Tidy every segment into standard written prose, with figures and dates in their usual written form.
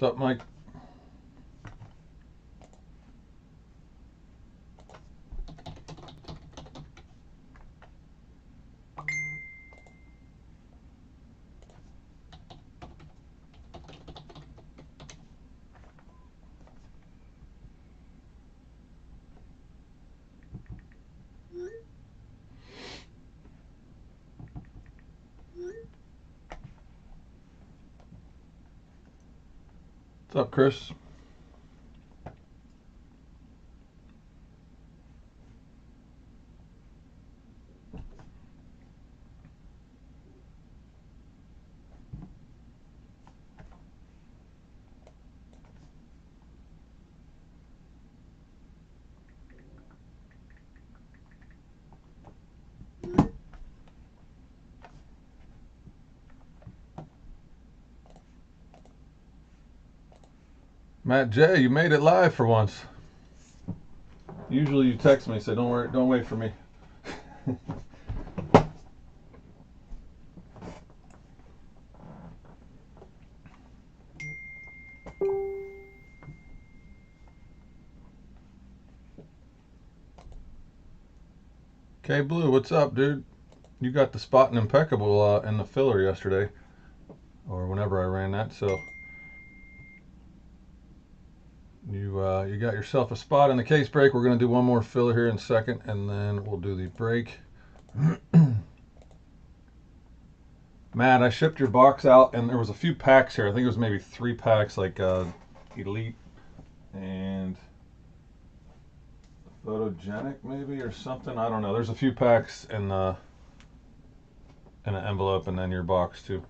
What's up, Mike? What's up, Chris? Matt J, you made it live for once. Usually you text me, say don't worry, don't wait for me. K Blue, what's up, dude? You got the spot in impeccable in the filler yesterday, or whenever I ran that. So you got yourself a spot in the case break. We're gonna do one more filler here in a second, and then we'll do the break. Matt, I shipped your box out, and there was a few packs here. I think it was maybe 3 packs, like Elite and Photogenic, maybe, or something. I don't know. There's a few packs in an envelope, and then your box too.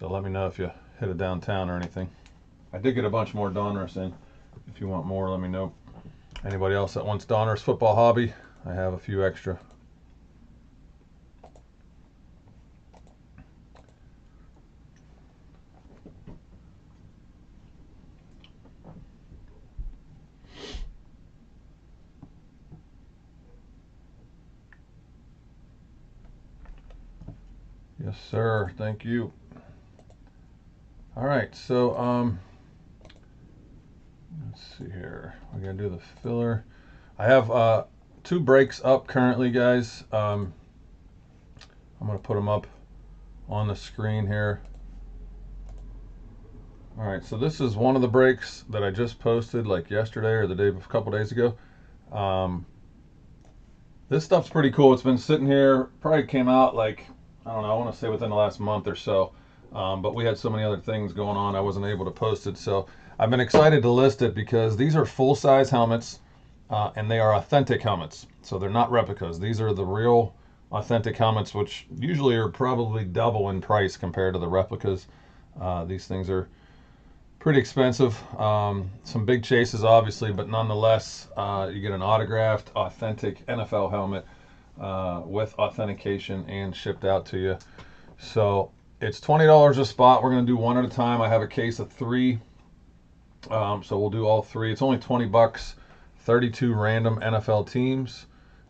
So let me know if you hit it downtown or anything. I did get a bunch more Donruss in. If you want more, let me know. Anybody else that wants Donruss football hobby, I have a few extra. Yes, sir. Thank you. All right, so let's see here. We're gonna do the filler. I have 2 breaks up currently, guys. I'm gonna put them up on the screen here. All right, so this is one of the breaks that I just posted like yesterday or a couple days ago. This stuff's pretty cool. It's been sitting here, probably came out like, I don't know, I want to say within the last month or so. But we had so many other things going on, I wasn't able to post it. So I've been excited to list it because these are full-size helmets, and they are authentic helmets. So they're not replicas. These are the real authentic helmets, which usually are probably double in price compared to the replicas. These things are pretty expensive. Some big chases, obviously, but nonetheless, you get an autographed, authentic NFL helmet with authentication and shipped out to you. So it's $20 a spot. We're going to do one at a time. I have a case of 3, so we'll do all 3. It's only 20 bucks. 32 random NFL teams,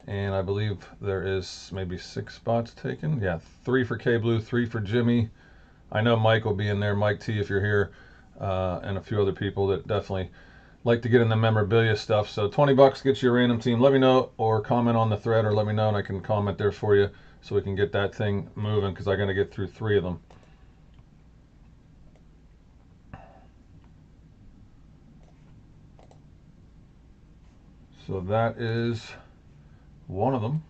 and I believe there is maybe 6 spots taken. Yeah, 3 for K Blue, 3 for Jimmy. I know Mike will be in there. Mike T, if you're here. And a few other people that definitely like to get in the memorabilia stuff. So 20 bucks gets you a random team. Let me know, or comment on the thread, or let me know and I can comment there for you so we can get that thing moving, because I got to get through 3 of them. So that is one of them.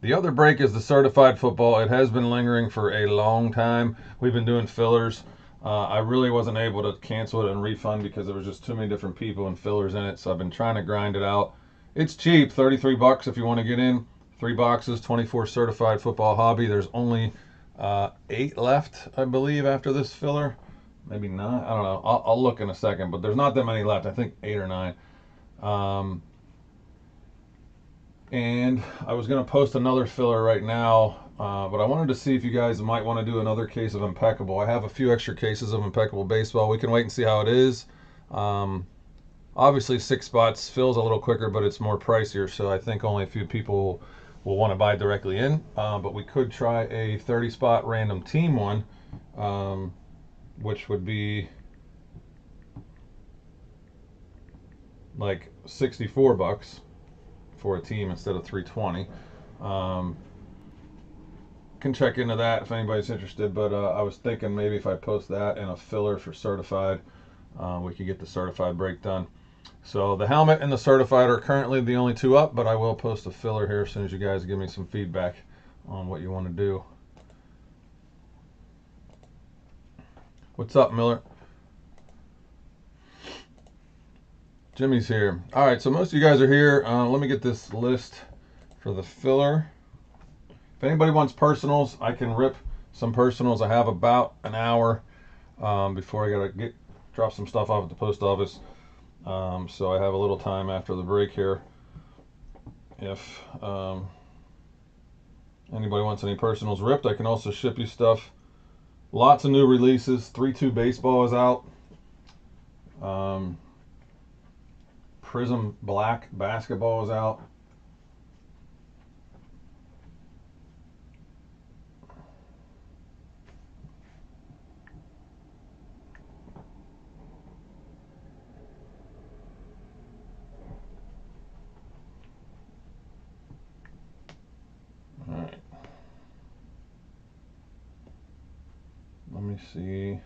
The other break is the certified football. It has been lingering for a long time. We've been doing fillers. I really wasn't able to cancel it and refund because there was just too many different people and fillers in it. So I've been trying to grind it out. It's cheap, 33 bucks if you want to get in. 3 boxes, 24 certified football hobby. There's only 8 left, I believe, after this filler. Maybe 9. I don't know. I'll look in a second, but there's not that many left. I think 8 or 9. And I was going to post another filler right now, but I wanted to see if you guys might want to do another case of Impeccable. I have a few extra cases of Impeccable Baseball. We can wait and see how it is. Obviously, 6 spots fills a little quicker, but it's more pricier, so I think only a few people will want to buy directly in. But we could try a 30-spot random team one, which would be like $64 for a team instead of $320. Can check into that if anybody's interested, but I was thinking maybe if I post that and a filler for certified, we could get the certified break done. So the helmet and the certified are currently the only two up, but I will post a filler here as soon as you guys give me some feedback on what you want to do. What's up, Miller? Jimmy's here. All right, so most of you guys are here. Let me get this list for the filler. If anybody wants personals, I can rip some personals. I have about an hour before I gotta drop some stuff off at the post office. So I have a little time after the break here. If anybody wants any personals ripped, I can also ship you stuff. Lots of new releases. 3-2 baseball is out. Prism Black basketball is out. All right. Let me see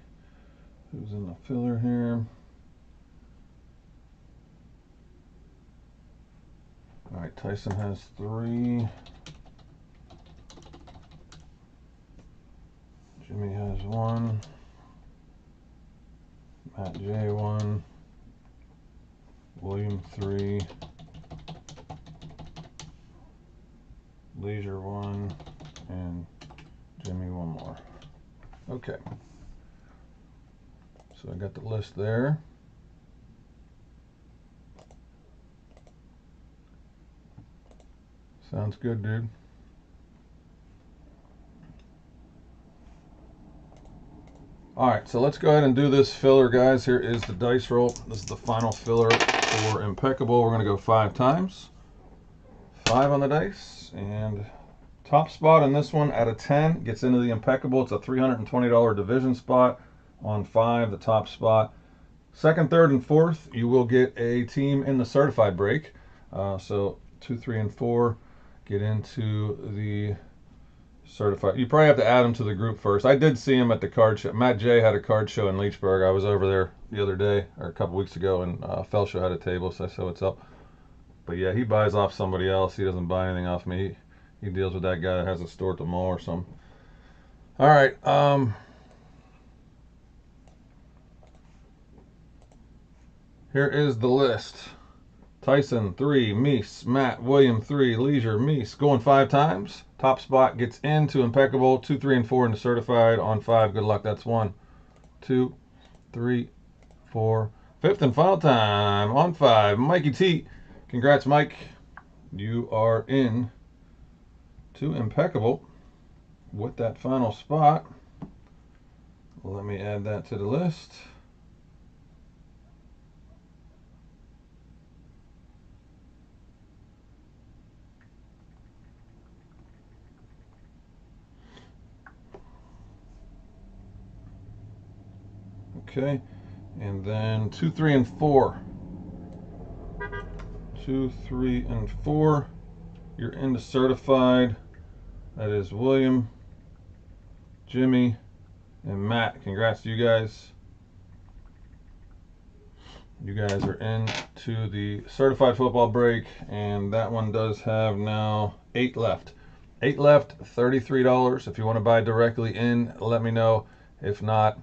who's in the filler here. All right, Tyson has 3. Jimmy has 1. Matt J 1. William 3. Leisure 1. And Jimmy 1 more. Okay. So I got the list there. Sounds good, dude. All right, so let's go ahead and do this filler, guys. Here is the dice roll. This is the final filler for Impeccable. We're gonna go 5 times. 5 on the dice, and top spot in this one out of 10 gets into the Impeccable. It's a $320 division spot on 5, the top spot. Second, third, and fourth, you will get a team in the certified break. So 2, 3, and 4 get into the certified. You probably have to add them to the group first. I did see him at the card show. Matt J had a card show in Leechburg. I was over there the other day, or a couple weeks ago, and Felshaw had a table, so I said what's up. But yeah, he buys off somebody else. He doesn't buy anything off me. He deals with that guy that has a store at the mall or something. All right. Here is the list. Tyson 3, Meese, Matt, William 3, Leisure, Meese, going 5 times. Top spot gets into Impeccable. 2, 3, and 4 into certified on 5. Good luck. That's 1, 2, 3, 4. 5th and final time on 5. Mikey T. Congrats, Mike. You are in to Impeccable with that final spot. Let me add that to the list. Okay, and then 2, 3, and 4. 2, 3, and 4. You're into certified. That is William, Jimmy, and Matt. Congrats to you guys. You guys are into the certified football break, and that one does have now 8 left. 8 left, $33. If you want to buy directly in, let me know. If not,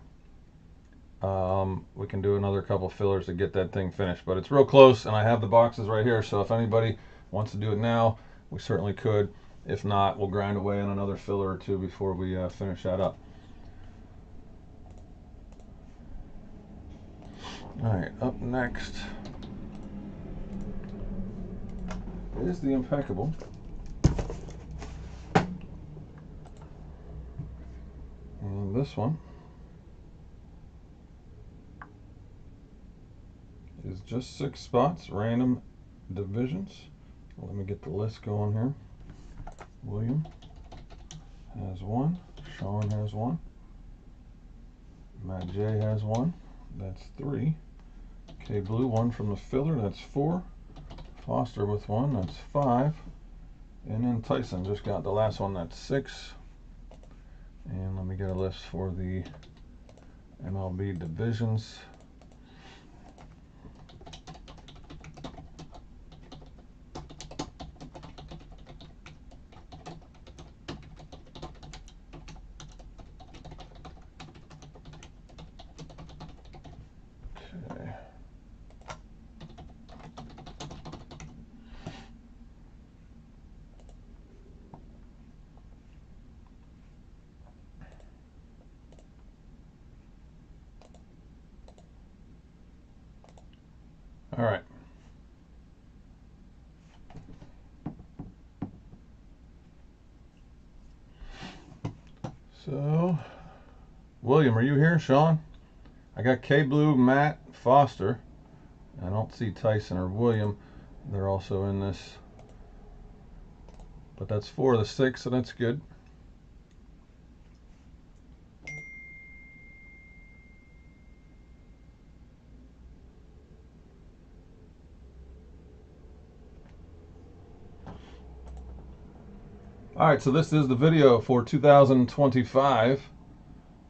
we can do another couple fillers to get that thing finished. But it's real close, and I have the boxes right here, so if anybody wants to do it now, we certainly could. If not, we'll grind away on another filler or 2 before we finish that up. All right, up next is the Impeccable. And this one is just 6 spots, random divisions. Let me get the list going here. William has 1. Sean has 1. Matt J has 1. That's 3. Okay, Blue, 1 from the filler, that's 4. Foster with 1, that's 5. And then Tyson just got the last one, that's 6. And let me get a list for the MLB divisions. Okay. All right. So, William, are you here? Sean? I got K Blue, Matt, Foster. I don't see Tyson or William. They're also in this. But that's 4 of the 6, so that's good. All right, so this is the video for 2025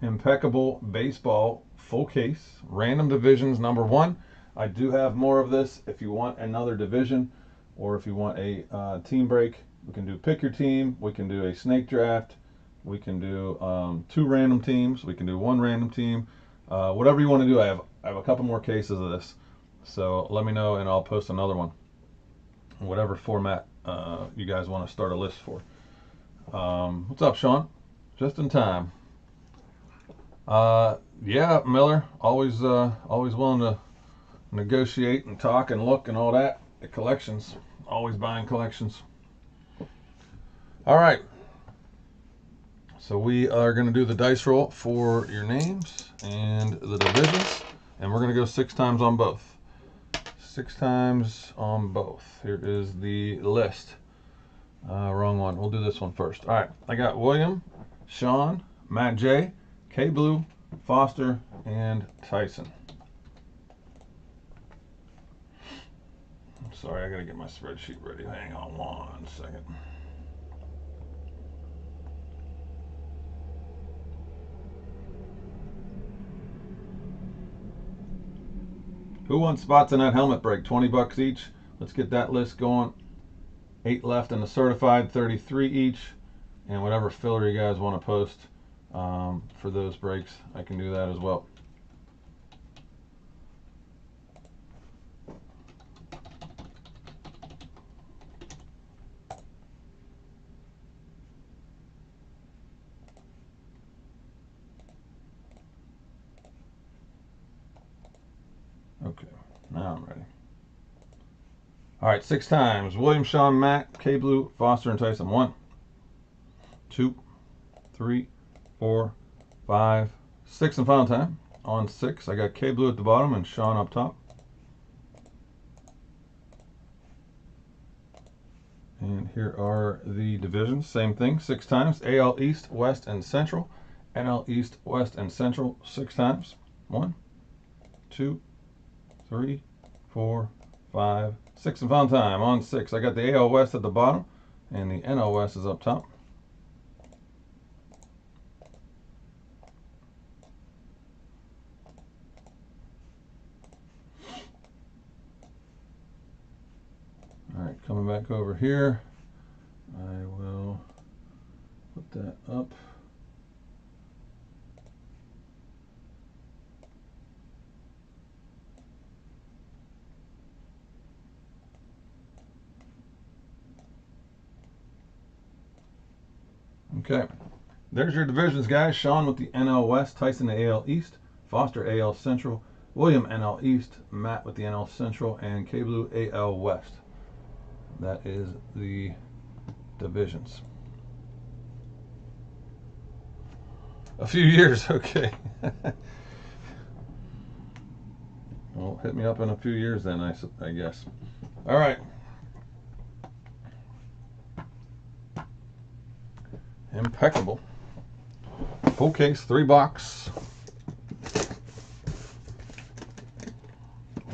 Impeccable Baseball Full Case Random Divisions number 1. I do have more of this if you want another division, or if you want a team break. We can do pick your team. We can do a snake draft. We can do 2 random teams. We can do 1 random team. Whatever you want to do. I have a couple more cases of this, so let me know and I'll post another one. Whatever format you guys want to start a list for. What's up, Sean? Just in time. Yeah, Miller. Always willing to negotiate and talk and look and all that. The collections. Always buying collections. All right. So we are going to do the dice roll for your names and the divisions, and we're going to go 6 times on both. 6 times on both. Here is the list. Wrong one. We'll do this one first. All right. I got William, Sean, Matt J, K Blue, Foster, and Tyson. I'm sorry, I got to get my spreadsheet ready. Hang on 1 second. Who wants spots in that helmet break? 20 bucks each. Let's get that list going. 8 left in the certified, 33 each. And whatever filler you guys want to post for those breaks, I can do that as well. Okay, now I'm ready. All right, 6 times. William, Sean, Matt, K Blue, Foster, and Tyson. 1, 2, 3, 4, 5, 6, and final time. On 6, I got K Blue at the bottom and Sean up top. And here are the divisions. Same thing, 6 times. AL East, West, and Central. NL East, West, and Central 6 times. 1, 2, 3, 4, 5, 6, and final time. On 6, I got the AL West at the bottom, and the NL West is up top. All right, coming back over here, I will put that up. Okay, there's your divisions, guys. Sean with the NL West, Tyson the AL East, Foster AL Central, William NL East, Matt with the NL Central, and K Blue AL West. That is the divisions. A few years, okay. Well, hit me up in a few years then, I guess. All right. Impeccable. Full case, 3 box.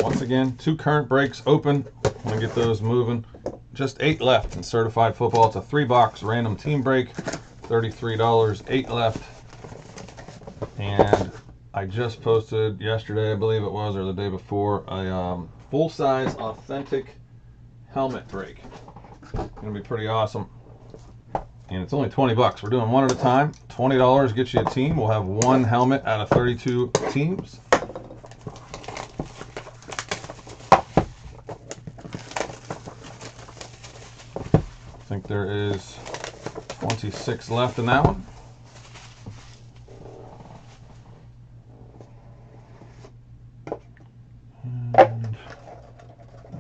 Once again, 2 current breaks open. I'm going to get those moving. Just 8 left in certified football. It's a 3-box random team break. $33, 8 left. And I just posted yesterday, I believe it was, or the day before, a full-size authentic helmet break. Gonna be pretty awesome. And it's only 20 bucks. We're doing one at a time. $20 gets you a team. We'll have 1 helmet out of 32 teams. I think there is 26 left in that one. And,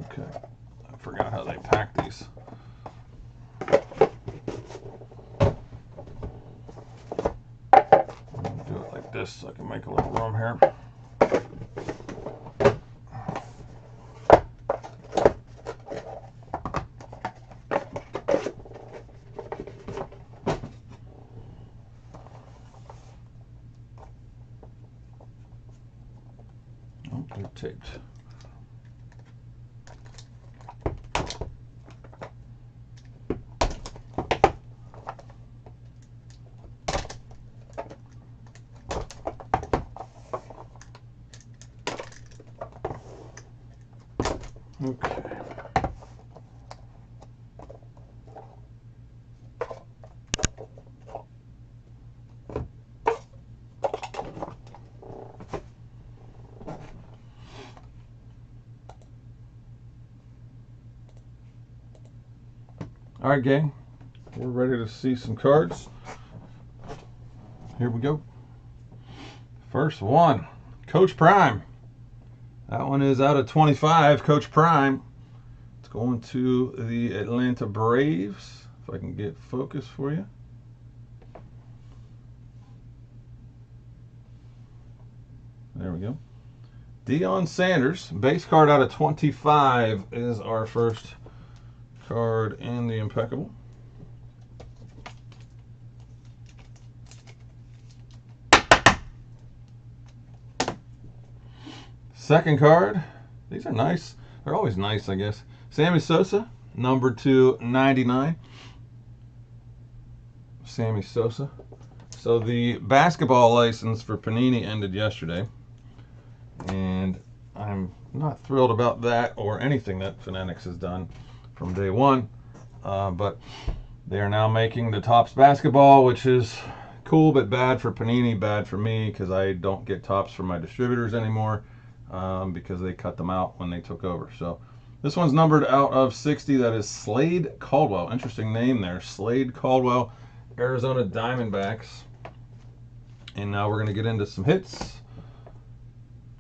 okay, I forgot how they pack these. Do it like this so I can make a little room here. Oh, they're taped. Okay. All right, gang, we're ready to see some cards. Here we go. First one, Coach Prime. That one is out of 25, Coach Prime. It's going to the Atlanta Braves. If I can get focus for you. There we go. Deion Sanders, base card out of 25 is our first card in the Impeccable. Second card. These are nice. They're always nice, I guess. Sammy Sosa, number 299. Sammy Sosa. So the basketball license for Panini ended yesterday, and I'm not thrilled about that or anything that Fanatics has done from day one, but they are now making the Topps basketball, which is cool but bad for Panini, bad for me because I don't get Topps from my distributors anymore because they cut them out when they took over. So this one's numbered out of 60. That is Slade Caldwell. Interesting name there. Slade Caldwell, Arizona Diamondbacks. And now we're going to get into some hits.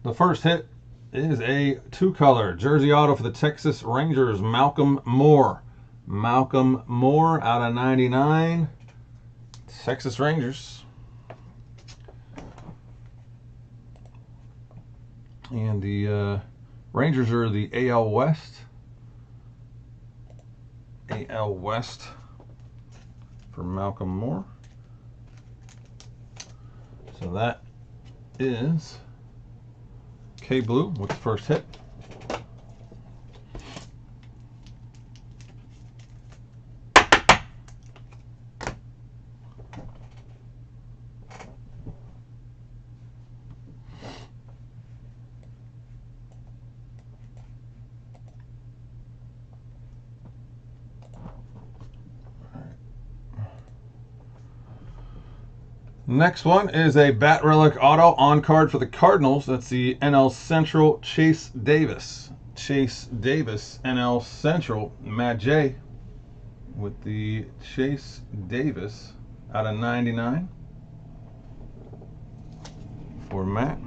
The first hit is a 2-color jersey auto for the Texas Rangers, Malcolm Moore. Malcolm Moore out of 99. Texas Rangers. And the Rangers are the AL West. AL West for Malcolm Moore. So that is K Blue with the first hit. Next one is a Bat Relic auto on card for the Cardinals. That's the NL Central Chase Davis. Chase Davis, NL Central. Matt J with the Chase Davis out of 99 for Matt.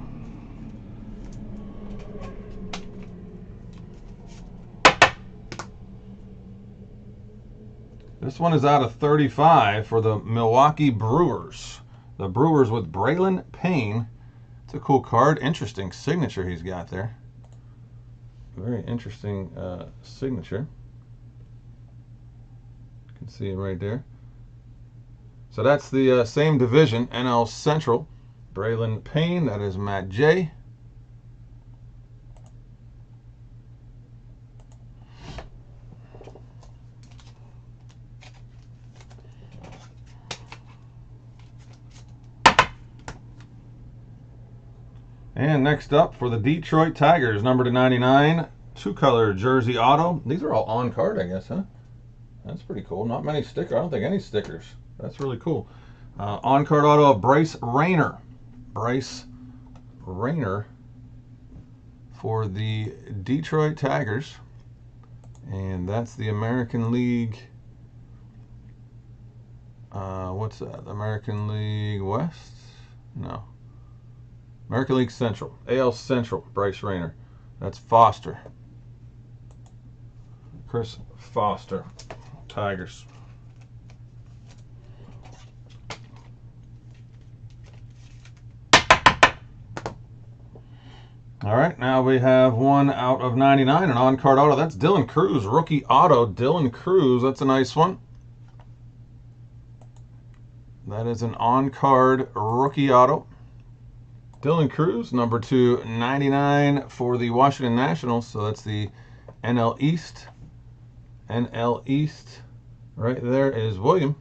This one is out of 35 for the Milwaukee Brewers. The Brewers with Braylon Payne. It's a cool card. Interesting signature he's got there. Very interesting signature. You can see it right there. So that's the same division, NL Central. Braylon Payne, that is Matt J. And next up for the Detroit Tigers, number /99, two-color jersey auto. These are all on card, I guess, huh? That's pretty cool. Not many stickers. I don't think any stickers. That's really cool. On card auto of Bryce Rayner. Bryce Rayner for the Detroit Tigers. And that's the American League. What's that? American League West? No. American League Central. AL Central, Bryce Rayner. That's Foster. Chris Foster, Tigers. All right, now we have 1 out of 99, an on-card auto. That's Dylan Cruz, rookie auto. Dylan Cruz, that's a nice one. That is an on-card rookie auto. Dylan Cruz, number /99 for the Washington Nationals. So that's the NL East. NL East. Right there is William.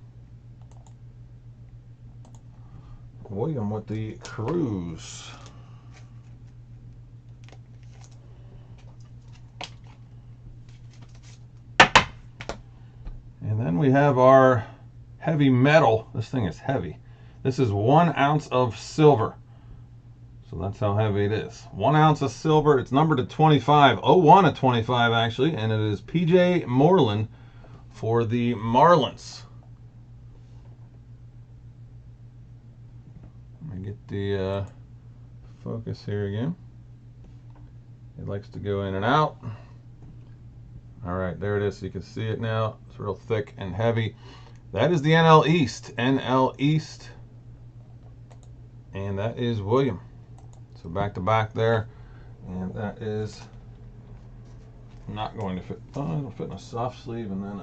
William with the Cruz. And then we have our heavy metal. This thing is heavy. This is 1 ounce of silver. So that's how heavy it is. 1 ounce of silver. It's numbered to 25. 01/25 actually. And it is PJ Moreland for the Marlins. Let me get the focus here again. It likes to go in and out. All right, there it is. So you can see it now. It's real thick and heavy. That is the NL East. NL East. And that is William. So back to back there, and that is not going to fit. Oh, it'll fit in a soft sleeve, and then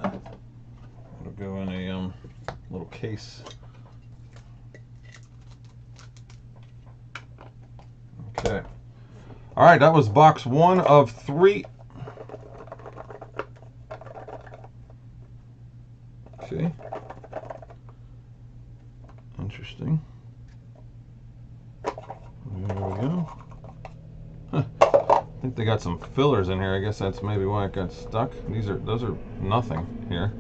it'll go in a little case. Okay. All right, that was box 1 of 3. See? Interesting. There we go. Huh. I think they got some fillers in here. I guess that's maybe why it got stuck. Those are nothing here.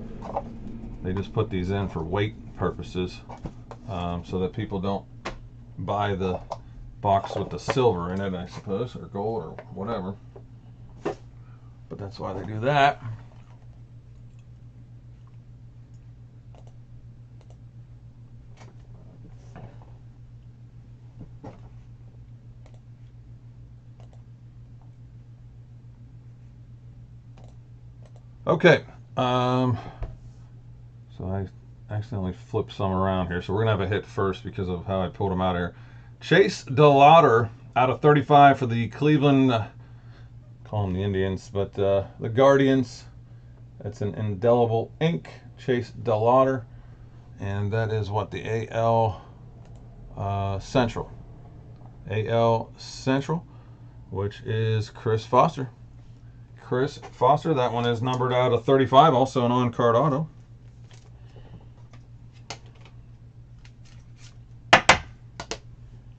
They just put these in for weight purposes, so that people don't buy the box with the silver in it, I suppose, or gold or whatever. But that's why they do that. Okay, so I accidentally flipped some around here, so we're gonna have a hit first because of how I pulled them out here. Chase DeLauter out of 35 for the Cleveland, call them the Indians, but the Guardians. That's an indelible ink, Chase DeLauter, and that is what, the AL Central. AL Central, which is Chris Foster. Chris Foster, that one is numbered out of 35, also an on-card auto.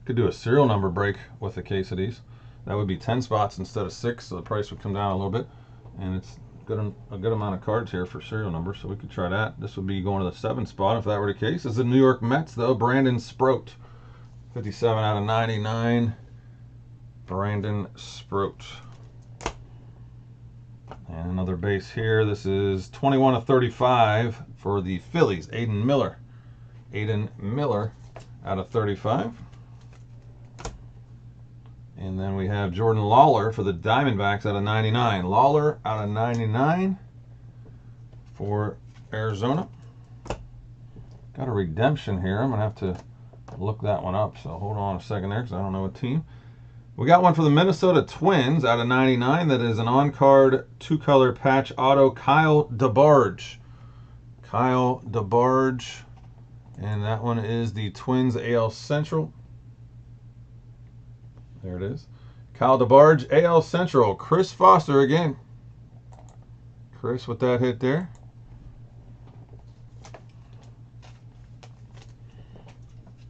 Could do a serial number break with a case of these. That would be 10 spots instead of 6, so the price would come down a little bit. And it's a good amount of cards here for serial numbers, so we could try that. This would be going to the 7th spot if that were the case. This is the New York Mets, though. Brandon Sproat, 57 out of 99. Brandon Sproat. And another base here. This is 21 of 35 for the Phillies. Aiden Miller. Aiden Miller out of 35. And then we have Jordan Lawler for the Diamondbacks out of 99. Lawler out of 99 for Arizona. Got a redemption here. I'm going to have to look that one up. So hold on a second there because I don't know what team. We got one for the Minnesota Twins out of 99. That is an on-card 2-color patch auto, Kyle DeBarge. Kyle DeBarge. And that one is the Twins AL Central. There it is. Kyle DeBarge, AL Central. Chris Foster again. Chris with that hit there. I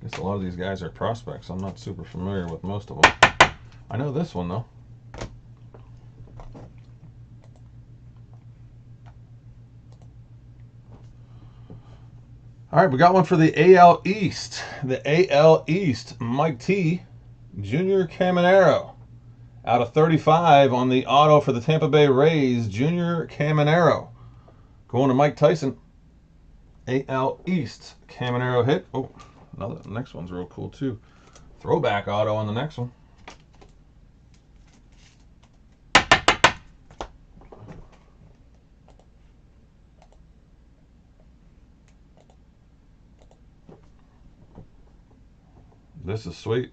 guess a lot of these guys are prospects. I'm not super familiar with most of them. I know this one, though. All right, we got one for the AL East. The AL East, Mike T. Junior Caminero. Out of 35 on the auto for the Tampa Bay Rays, Junior Caminero. Going to Mike Tyson. AL East, Caminero hit. Oh, the next one's real cool, too. Throwback auto on the next one. This is sweet.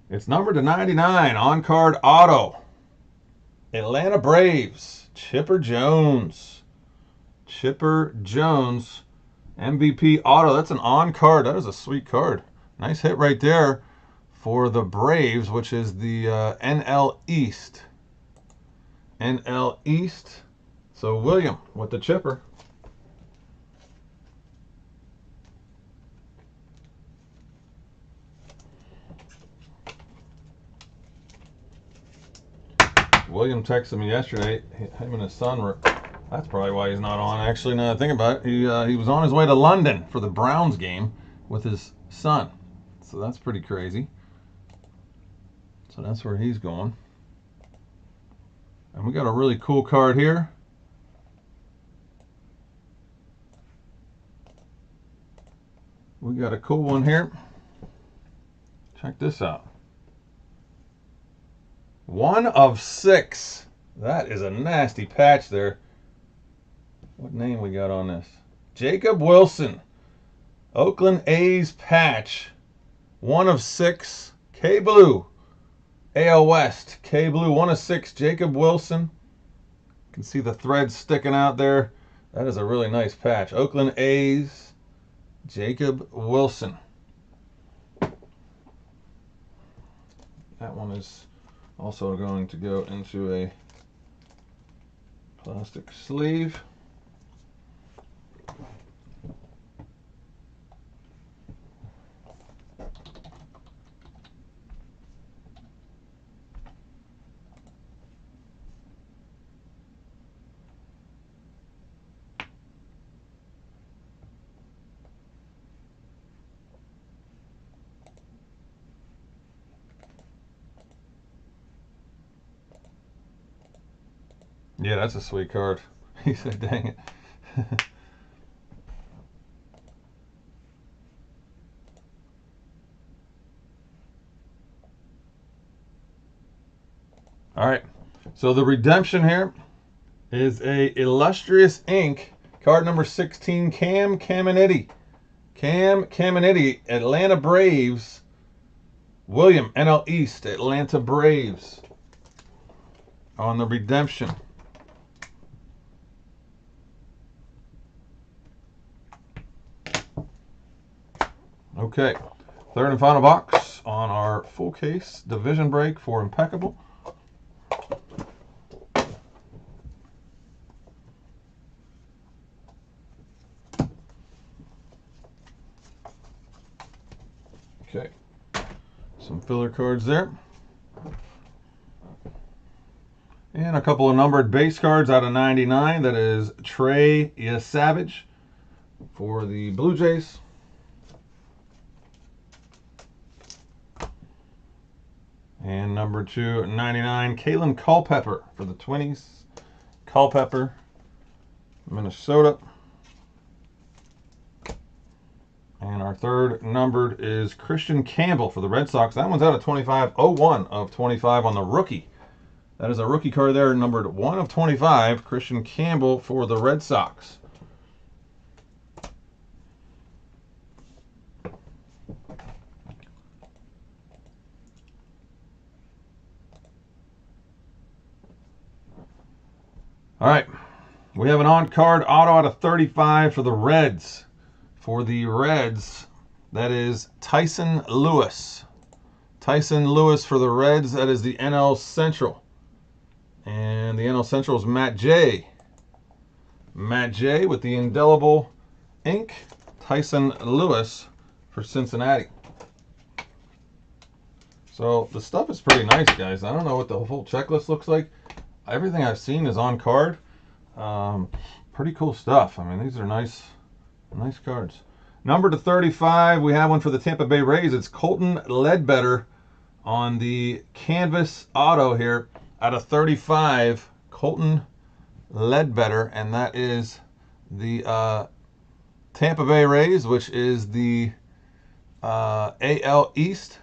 It's numbered to 99, on-card auto. Atlanta Braves, Chipper Jones. Chipper Jones, MVP auto. That's an on-card. That is a sweet card. Nice hit right there for the Braves, which is the NL East. NL East. So William with the chipper. William texted me yesterday. Him and his son were. That's probably why he's not on. Actually, now that I think about it, he was on his way to London for the Browns game with his son. So that's pretty crazy. So that's where he's going. And we got a really cool card here. We got a cool one here. Check this out. 1 of 6. That is a nasty patch there. What name we got on this? Jacob Wilson. Oakland A's patch. 1 of 6. K-Blue. AL West. K-Blue. 1 of 6. Jacob Wilson. You can see the threads sticking out there. That is a really nice patch. Oakland A's. Jacob Wilson. That one is also going to go into a plastic sleeve. Yeah, that's a sweet card. He said, dang it. All right, so the redemption here is a Illustrious Ink, card number 16, Cam Caminiti. Cam Caminiti, Atlanta Braves. William, NL East, Atlanta Braves. On the redemption. Okay, third and final box on our full case division break for Impeccable. Okay, some filler cards there. And a couple of numbered base cards out of 99. That is Trey Yesavage for the Blue Jays. And number 299, Kalen Culpepper for the Twinnies. Culpepper, Minnesota. And our third numbered is Christian Campbell for the Red Sox. That one's out of 25. 01 of 25 on the rookie. That is a rookie card there, numbered 1 of 25. Christian Campbell for the Red Sox. All right, we have an on-card auto out of 35 for the Reds. For the Reds, that is Tyson Lewis. Tyson Lewis for the Reds, that is the NL Central. And the NL Central is Matt J. Matt J with the indelible ink. Tyson Lewis for Cincinnati. So the stuff is pretty nice, guys. I don't know what the whole checklist looks like. Everything I've seen is on card. Pretty cool stuff. I mean, these are nice cards. Number to 35, we have one for the Tampa Bay Rays. It's Colton Ledbetter on the canvas auto here out of 35. Colton Ledbetter, and that is the Tampa Bay Rays, which is the AL East.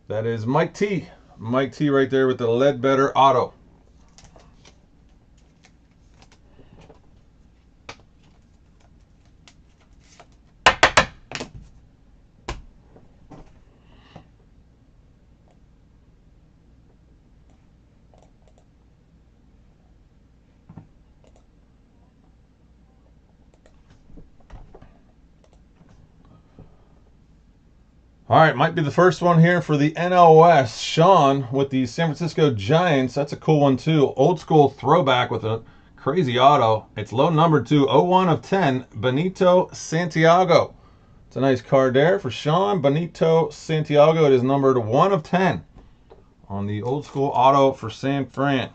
That is Mike T. Mike T right there with the Ledbetter auto. All right, might be the first one here for the NL West. Sean with the San Francisco Giants. That's a cool one too. Old school throwback with a crazy auto. It's low number 201 of 10. Benito Santiago. It's a nice card there for Sean. Benito Santiago. It is numbered 1 of 10 on the old school auto for San Fran.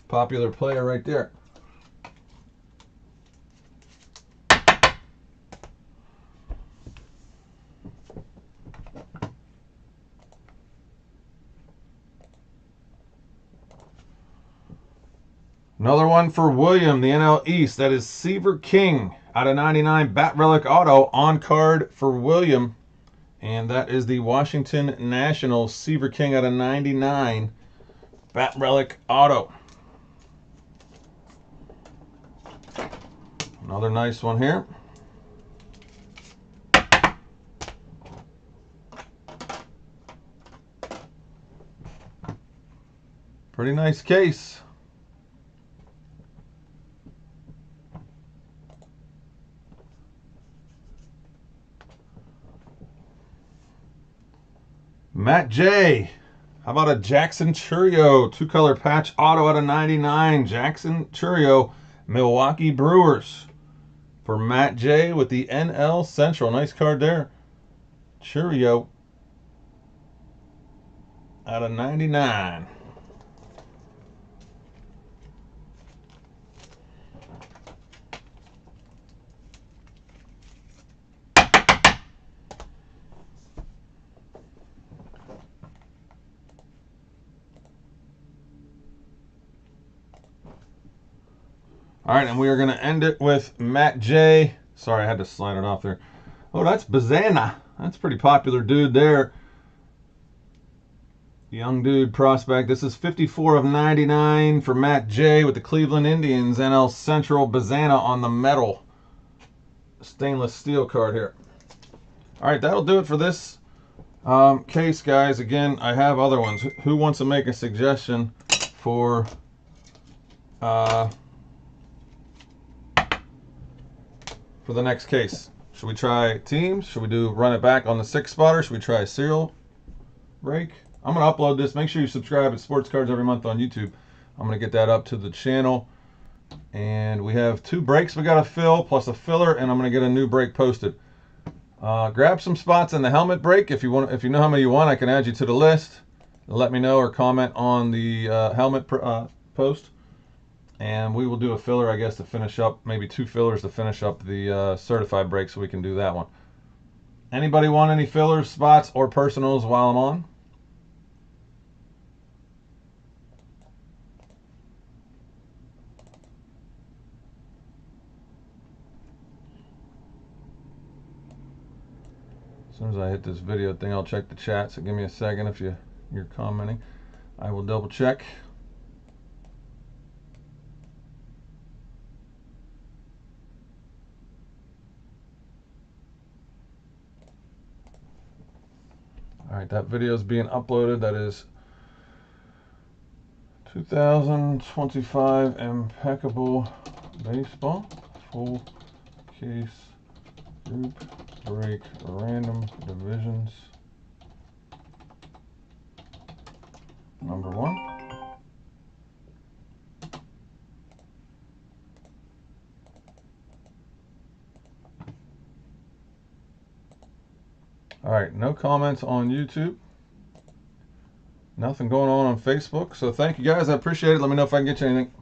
Popular player right there. Another one for William, the NL East. That is Seaver King out of 99 Bat Relic Auto on card for William. And that is the Washington Nationals Seaver King out of 99 Bat Relic Auto. Another nice one here. Pretty nice case. Matt J. How about a Jackson Chourio 2-color patch auto out of 99? Jackson Chourio, Milwaukee Brewers. For Matt J with the NL Central. Nice card there. Chourio out of 99. All right, and we are going to end it with Matt J. Sorry, I had to slide it off there. Oh, that's Bazana. That's a pretty popular dude there. Young dude prospect. This is 54 of 99 for Matt J with the Cleveland Indians. NL Central Bazana on the metal. Stainless steel card here. All right, that'll do it for this case, guys. Again, I have other ones. Who wants to make a suggestion for the next case? Should we try teams? Should we do run it back on the 6-spotter? Should we try a serial break? I'm going to upload this. Make sure you subscribe at Sports Cards Every Month on YouTube. I'm going to get that up to the channel. And we have 2 breaks we got to fill, plus a filler, and I'm going to get a new break posted. Grab some spots in the helmet break. If you want, if you know how many you want, I can add you to the list. Let me know or comment on the helmet post. And we will do a filler, I guess, to finish up, maybe 2 fillers to finish up the certified break, so we can do that one. Anybody want any fillers, spots, or personals while I'm on? As soon as I hit this video thing, I'll check the chat, so give me a second if you're commenting. I will double check. All right, that video is being uploaded. That is 2025 Impeccable Baseball full case group break random divisions number 1. All right, no comments on YouTube. Nothing going on Facebook. So thank you guys. I appreciate it. Let me know if I can get you anything.